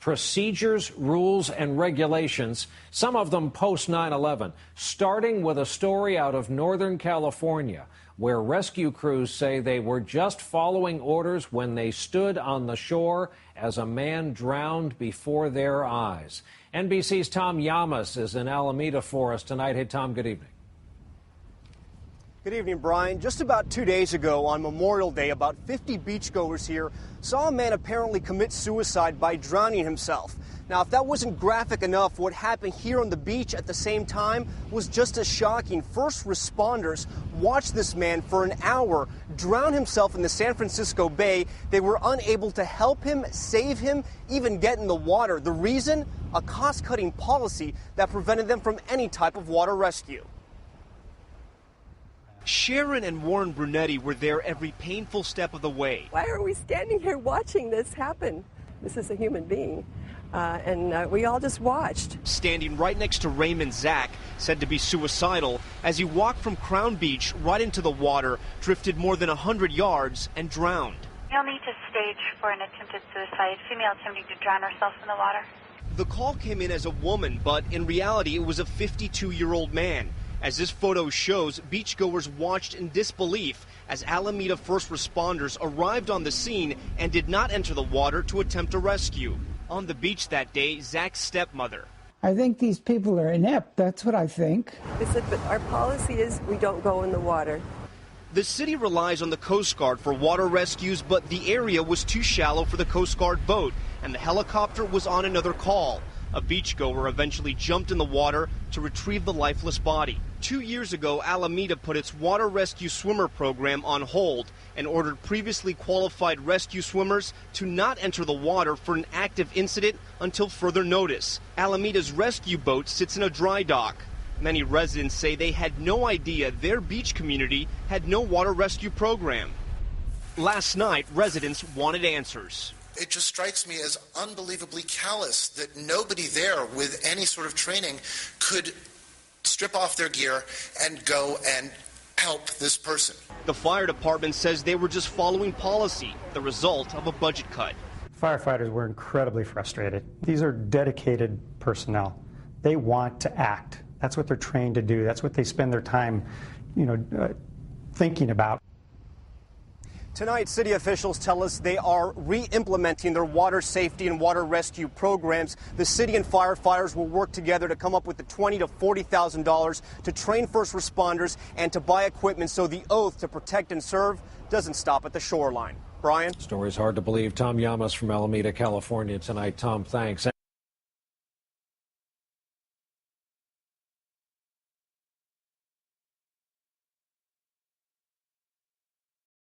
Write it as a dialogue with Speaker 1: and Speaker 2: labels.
Speaker 1: procedures, rules, and regulations, some of them post 9/11, starting with a story out of Northern California, where rescue crews say they were just following orders when they stood on the shore as a man drowned before their eyes. NBC's Tom Llamas is in Alameda for us tonight. Hey, Tom, good evening.
Speaker 2: Good evening, Brian. Just about 2 days ago on Memorial Day, about 50 beachgoers here saw a man apparently commit suicide by drowning himself. Now, if that wasn't graphic enough, what happened here on the beach at the same time was just as shocking. First responders watched this man for an hour drown himself in the San Francisco Bay. They were unable to help him, save him, even get in the water. The reason? A cost-cutting policy that prevented them from any type of water rescue. Sharon and Warren Brunetti were there every painful step of the way.
Speaker 3: Why are we standing here watching this happen? This is a human being, and we all just watched.
Speaker 2: Standing right next to Raymond Zach, said to be suicidal, as he walked from Crown Beach right into the water, drifted more than 100 yards, and drowned.
Speaker 4: You'll need to stage for an attempted suicide. Female attempting to drown herself in the water.
Speaker 2: The call came in as a woman, but in reality it was a 52-year-old man. As this photo shows, beachgoers watched in disbelief as Alameda first responders arrived on the scene and did not enter the water to attempt a rescue. On the beach that day, Zach's stepmother.
Speaker 5: I think these people are inept. That's what I think.
Speaker 3: They said, but our policy is we don't go in the water.
Speaker 2: The city relies on the Coast Guard for water rescues, but the area was too shallow for the Coast Guard boat, and the helicopter was on another call. A beachgoer eventually jumped in the water to retrieve the lifeless body. 2 years ago, Alameda put its water rescue swimmer program on hold and ordered previously qualified rescue swimmers to not enter the water for an active incident until further notice. Alameda's rescue boat sits in a dry dock. Many residents say they had no idea their beach community had no water rescue program. Last night, residents wanted answers.
Speaker 6: It just strikes me as unbelievably callous that nobody there with any sort of training could strip off their gear and go and help this person.
Speaker 2: The fire department says they were just following policy, the result of a budget cut.
Speaker 7: Firefighters were incredibly frustrated. These are dedicated personnel. They want to act. That's what they're trained to do. That's what they spend their time, thinking about.
Speaker 2: Tonight, city officials tell us they are re-implementing their water safety and water rescue programs. The city and firefighters will work together to come up with the $20,000 to $40,000 to train first responders and to buy equipment so the oath to protect and serve doesn't stop at the shoreline. Brian?
Speaker 1: Story's hard to believe. Tom Llamas from Alameda, California tonight. Tom, thanks.